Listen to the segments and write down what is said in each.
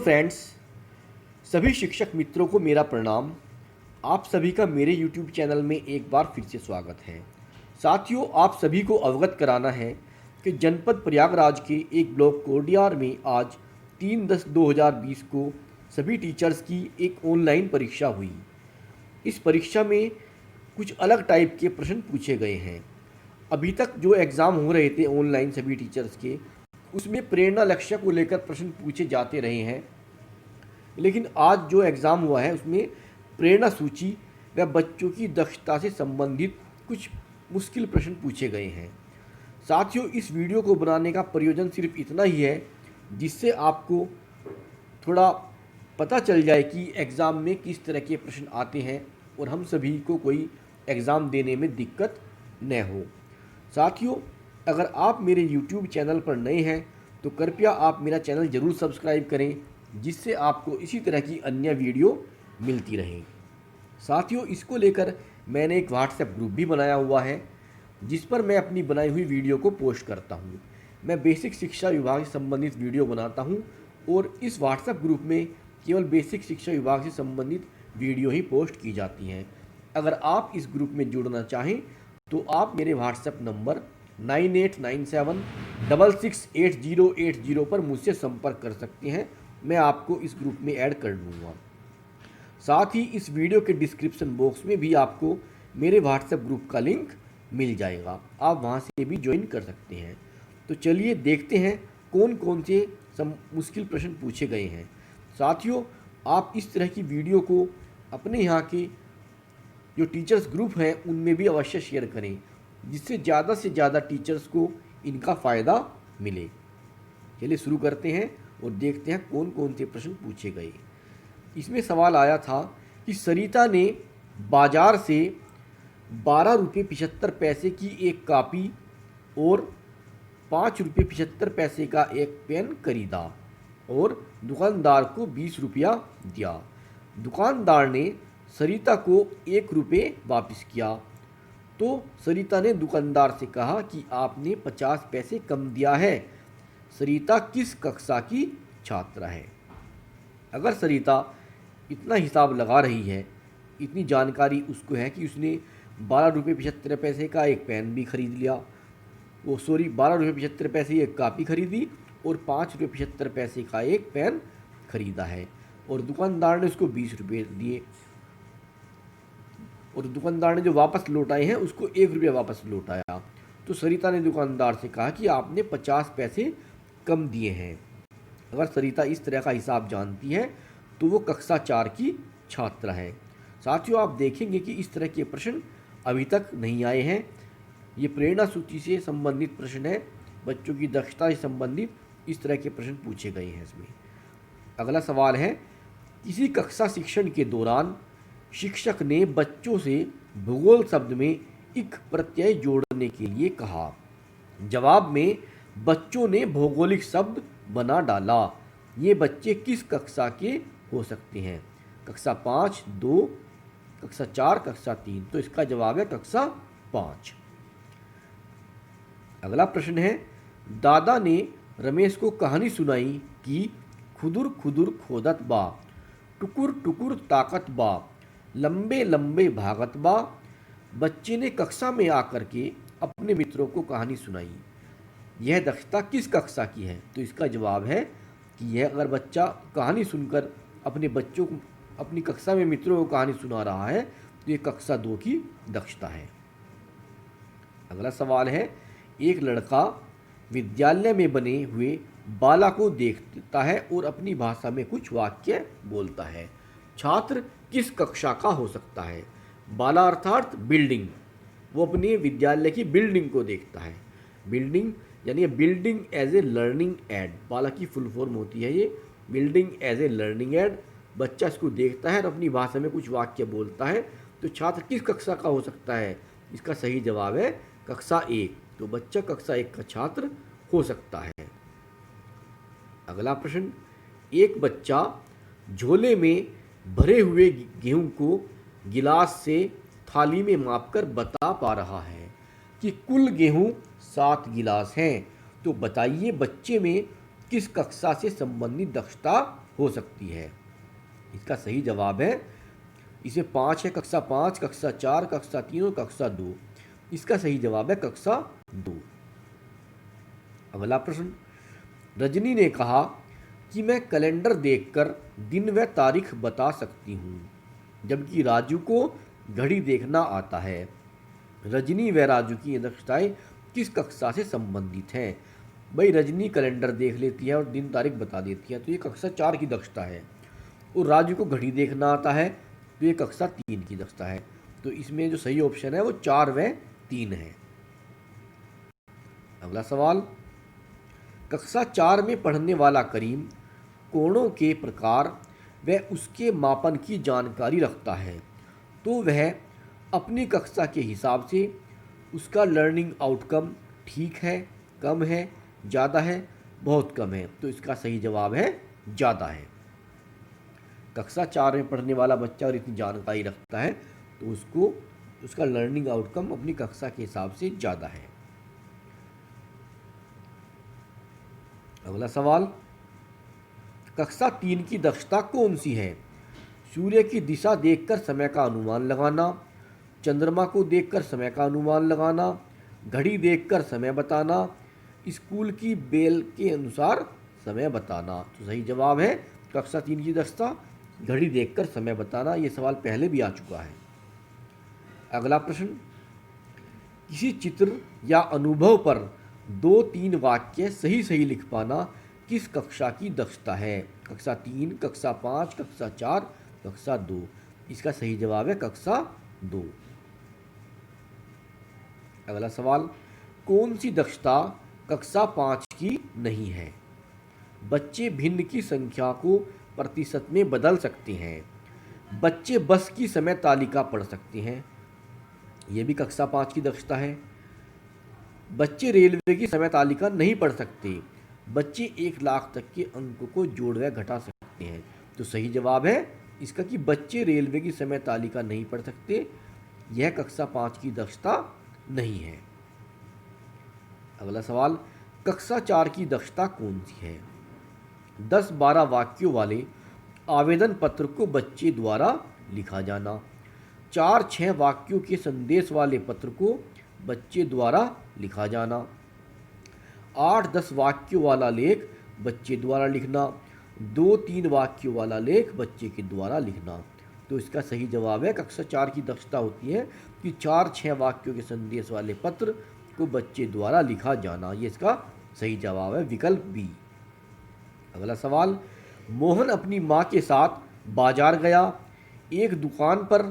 Friends, सभी शिक्षक मित्रों को मेरा प्रणाम। आप सभी का मेरे YouTube चैनल में एक बार फिर से स्वागत है। साथियों, आप सभी को अवगत कराना है कि जनपद प्रयागराज के एक ब्लॉक कोडियार में आज 3/10/2020 को सभी टीचर्स की एक ऑनलाइन परीक्षा हुई। इस परीक्षा में कुछ अलग टाइप के प्रश्न पूछे गए हैं। अभी तक जो एग्ज़ाम हो रहे थे ऑनलाइन सभी टीचर्स के, उसमें प्रेरणा लक्ष्य को लेकर प्रश्न पूछे जाते रहे हैं, लेकिन आज जो एग्ज़ाम हुआ है उसमें प्रेरणा सूची व बच्चों की दक्षता से संबंधित कुछ मुश्किल प्रश्न पूछे गए हैं। साथियों, इस वीडियो को बनाने का प्रयोजन सिर्फ इतना ही है जिससे आपको थोड़ा पता चल जाए कि एग्ज़ाम में किस तरह के प्रश्न आते हैं और हम सभी को कोई एग्ज़ाम देने में दिक्कत न हो। साथियों, अगर आप मेरे YouTube चैनल पर नए हैं तो कृपया आप मेरा चैनल ज़रूर सब्सक्राइब करें, जिससे आपको इसी तरह की अन्य वीडियो मिलती रहें। साथियों, इसको लेकर मैंने एक व्हाट्सएप ग्रुप भी बनाया हुआ है, जिस पर मैं अपनी बनाई हुई वीडियो को पोस्ट करता हूँ। मैं बेसिक शिक्षा विभाग से संबंधित वीडियो बनाता हूँ और इस व्हाट्सएप ग्रुप में केवल बेसिक शिक्षा विभाग से संबंधित वीडियो ही पोस्ट की जाती हैं। अगर आप इस ग्रुप में जुड़ना चाहें तो आप मेरे व्हाट्सएप नंबर 9897668080 पर मुझसे संपर्क कर सकते हैं। मैं आपको इस ग्रुप में ऐड कर दूँगा। साथ ही इस वीडियो के डिस्क्रिप्शन बॉक्स में भी आपको मेरे व्हाट्सएप ग्रुप का लिंक मिल जाएगा, आप वहां से भी ज्वाइन कर सकते हैं। तो चलिए देखते हैं कौन कौन से मुश्किल प्रश्न पूछे गए हैं। साथियों, आप इस तरह की वीडियो को अपने यहाँ के जो टीचर्स ग्रुप हैं उनमें भी अवश्य शेयर करें, जिससे ज़्यादा से ज़्यादा टीचर्स को इनका फ़ायदा मिले। चलिए शुरू करते हैं और देखते हैं कौन कौन से प्रश्न पूछे गए। इसमें सवाल आया था कि सरिता ने बाजार से 12 रुपये 75 पैसे की एक कापी और 5 रुपये 75 पैसे का एक पेन खरीदा और दुकानदार को 20 रुपया दिया। दुकानदार ने सरिता को 1 रुपये वापस किया, तो सरिता ने दुकानदार से कहा कि आपने 50 पैसे कम दिया है। सरिता किस कक्षा की छात्रा है? अगर सरिता इतना हिसाब लगा रही है, इतनी जानकारी उसको है कि उसने 12 रुपये 75 पैसे का एक पेन भी खरीद लिया, 12 रुपये 75 पैसे की एक कापी खरीदी और 5 रुपये 75 पैसे का एक पेन खरीदा है और दुकानदार ने उसको 20 रुपये दिए और दुकानदार ने जो वापस लौटाए हैं उसको 1 रुपया वापस लौटाया। तो सरिता ने दुकानदार से कहा कि आपने 50 पैसे कम दिए हैं। अगर सरिता इस तरह का हिसाब जानती है तो वो कक्षा 4 की छात्रा है। साथियों, आप देखेंगे कि इस तरह के प्रश्न अभी तक नहीं आए हैं। ये प्रेरणा सूची से संबंधित प्रश्न है, बच्चों की दक्षता से संबंधित इस तरह के प्रश्न पूछे गए हैं इसमें। अगला सवाल है, किसी कक्षा शिक्षण के दौरान शिक्षक ने बच्चों से भूगोल शब्द में इक प्रत्यय जोड़ने के लिए कहा। जवाब में बच्चों ने भौगोलिक शब्द बना डाला। ये बच्चे किस कक्षा के हो सकते हैं? कक्षा 5, 2, कक्षा 4, कक्षा 3। तो इसका जवाब है कक्षा 5। अगला प्रश्न है, दादा ने रमेश को कहानी सुनाई कि खुदुर खुदुर खोदत बा, टुकुर टुकुर ताकत बा, लंबे लंबे भागत बा। बच्चे ने कक्षा में आकर के अपने मित्रों को कहानी सुनाई। यह दक्षता किस कक्षा की है? तो इसका जवाब है कि यह अगर बच्चा कहानी सुनकर अपने बच्चों को, अपनी कक्षा में मित्रों को कहानी सुना रहा है तो ये कक्षा 2 की दक्षता है। अगला सवाल है, एक लड़का विद्यालय में बने हुए बाला को देखता है और अपनी भाषा में कुछ वाक्य बोलता है। छात्र किस कक्षा का हो सकता है? बाला अर्थात बिल्डिंग, वो अपने विद्यालय की बिल्डिंग को देखता है। बिल्डिंग यानी building as a learning aid, BALA की फुल फॉर्म होती है ये, building as a learning aid. बच्चा इसको देखता है और अपनी भाषा में कुछ वाक्य बोलता है। तो छात्र किस कक्षा का हो सकता है? इसका सही जवाब है कक्षा 1। तो बच्चा कक्षा 1 का छात्र हो सकता है। अगला प्रश्न, एक बच्चा झोले में भरे हुए गेहूं को गिलास से थाली में मापकर बता पा रहा है कि कुल गेहूं 7 गिलास हैं। तो बताइए बच्चे में किस कक्षा से संबंधित दक्षता हो सकती है। इसका सही जवाब है, इसे 5 है, कक्षा 5, कक्षा 4, कक्षा 3 और कक्षा 2। इसका सही जवाब है कक्षा 2। अगला प्रश्न, रजनी ने कहा कि मैं कैलेंडर देखकर दिन व तारीख बता सकती हूँ, जबकि राजू को घड़ी देखना आता है। रजनी व राजू की ये दक्षताएं किस कक्षा से संबंधित हैं? भाई रजनी कैलेंडर देख लेती है और दिन तारीख बता देती है, तो ये कक्षा 4 की दक्षता है। और राजू को घड़ी देखना आता है, तो ये कक्षा 3 की दक्षता है। तो इसमें जो सही ऑप्शन है वो 4 व 3 है। अगला सवाल, कक्षा 4 में पढ़ने वाला करीम कोणों के प्रकार व उसके मापन की जानकारी रखता है, तो वह अपनी कक्षा के हिसाब से उसका लर्निंग आउटकम ठीक है, कम है, ज़्यादा है, बहुत कम है। तो इसका सही जवाब है ज़्यादा है। कक्षा 4 में पढ़ने वाला बच्चा और इतनी जानकारी रखता है तो उसका लर्निंग आउटकम अपनी कक्षा के हिसाब से ज़्यादा है। अगला सवाल, कक्षा 3 की दक्षता कौन सी है? सूर्य की दिशा देखकर समय का अनुमान लगाना, चंद्रमा को देखकर समय का अनुमान लगाना, घड़ी देखकर समय बताना, स्कूल की बेल के अनुसार समय बताना। तो सही जवाब है कक्षा 3 की दक्षता घड़ी देखकर समय बताना। ये सवाल पहले भी आ चुका है। अगला प्रश्न, किसी चित्र या अनुभव पर 2-3 वाक्य सही सही लिख पाना किस कक्षा की दक्षता है? कक्षा 3, कक्षा 5, कक्षा 4, कक्षा 2। इसका सही जवाब है कक्षा 2। अगला सवाल, कौन सी दक्षता कक्षा 5 की नहीं है? बच्चे भिन्न की संख्या को प्रतिशत में बदल सकते हैं, बच्चे बस की समय तालिका पढ़ सकते हैं, यह भी कक्षा 5 की दक्षता है। बच्चे रेलवे की समय तालिका नहीं पढ़ सकते, बच्चे 1 लाख तक के अंक को जोड़ व घटा सकते हैं। तो सही जवाब है इसका कि बच्चे रेलवे की समय तालिका नहीं पढ़ सकते, यह कक्षा 5 की दक्षता नहीं है। अगला सवाल, कक्षा 4 की दक्षता कौन सी है? 10-12 वाक्यों वाले आवेदन पत्र को बच्चे द्वारा लिखा जाना, 4-6 वाक्यों के संदेश वाले पत्र को बच्चे द्वारा लिखा जाना, 8-10 वाक्यों वाला लेख बच्चे द्वारा लिखना, 2-3 वाक्यों वाला लेख बच्चे के द्वारा लिखना। तो इसका सही जवाब है कक्षा 4 की दक्षता होती है कि 4-6 वाक्यों के संदेश वाले पत्र को बच्चे द्वारा लिखा जाना। ये इसका सही जवाब है विकल्प बी। अगला सवाल, मोहन अपनी माँ के साथ बाजार गया, एक दुकान पर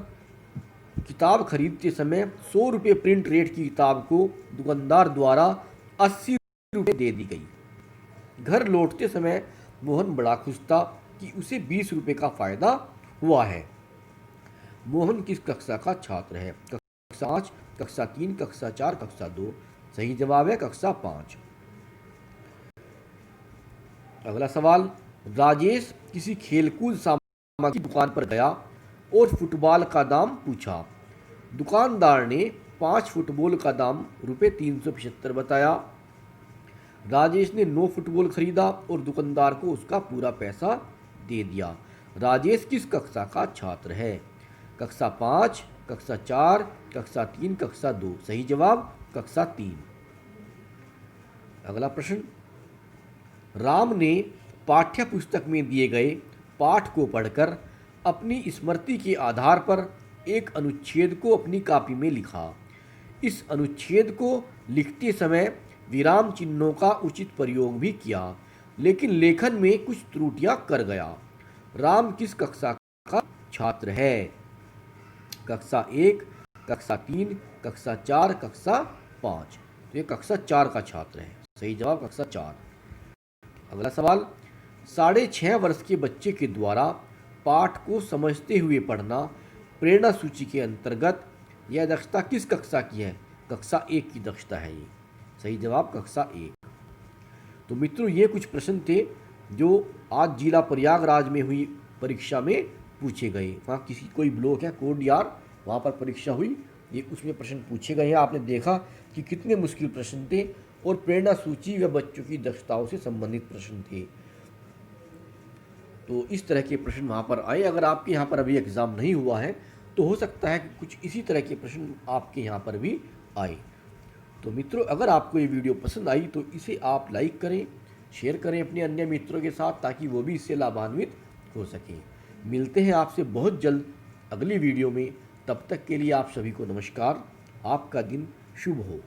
किताब खरीदते समय 100 रुपये प्रिंट रेट की किताब को दुकानदार द्वारा 80 रुपये दे दी गई। घर लौटते समय मोहन बड़ा खुश था कि उसे 20 रुपये का फायदा हुआ है। मोहन किस कक्षा का छात्र है? कक्षा 5, कक्षा 3, कक्षा 4, कक्षा 2। सही जवाब है कक्षा 5। अगला सवाल, राजेश किसी खेलकूद सामग्री की दुकान पर गया और फुटबॉल का दाम पूछा। दुकानदार ने 5 फुटबॉल का दाम ₹375 बताया। राजेश ने 9 फुटबॉल खरीदा और दुकानदार को उसका पूरा पैसा दे दिया। राजेश किस कक्षा का छात्र है? कक्षा 5, कक्षा 4, कक्षा 3, कक्षा 2। सही जवाब कक्षा 3। अगला प्रश्न, राम ने पाठ्य पुस्तक में दिए गए पाठ को पढ़कर अपनी स्मृति के आधार पर एक अनुच्छेद को अपनी कॉपी में लिखा। इस अनुच्छेद को लिखते समय विराम चिन्हों का उचित प्रयोग भी किया, लेकिन लेखन में कुछ त्रुटियां कर गया। राम किस कक्षा का छात्र है? कक्षा 1, कक्षा 3, कक्षा 4, कक्षा 5। तो ये कक्षा 4 का छात्र है। सही जवाब कक्षा 4। अगला सवाल, 6.5 वर्ष के बच्चे के द्वारा पाठ को समझते हुए पढ़ना प्रेरणा सूची के अंतर्गत यह दक्षता किस कक्षा की है? कक्षा 1 की दक्षता है ये। सही जवाब कक्षा 1। तो मित्रों, ये कुछ प्रश्न थे जो आज जिला प्रयागराज में हुई परीक्षा में पूछे गए। वहाँ कोई ब्लॉक है कोडयार, वहाँ पर परीक्षा हुई, ये उसमें प्रश्न पूछे गए हैं। आपने देखा कि कितने मुश्किल प्रश्न थे और प्रेरणा सूची व बच्चों की दक्षताओं से संबंधित प्रश्न थे। तो इस तरह के प्रश्न वहाँ पर आए। अगर आपके यहाँ पर अभी एग्ज़ाम नहीं हुआ है तो हो सकता है कि कुछ इसी तरह के प्रश्न आपके यहाँ पर भी आए। तो मित्रों, अगर आपको ये वीडियो पसंद आई तो इसे आप लाइक करें, शेयर करें अपने अन्य मित्रों के साथ, ताकि वो भी इससे लाभान्वित हो सकें। मिलते हैं आपसे बहुत जल्द अगली वीडियो में। तब तक के लिए आप सभी को नमस्कार। आपका दिन शुभ हो।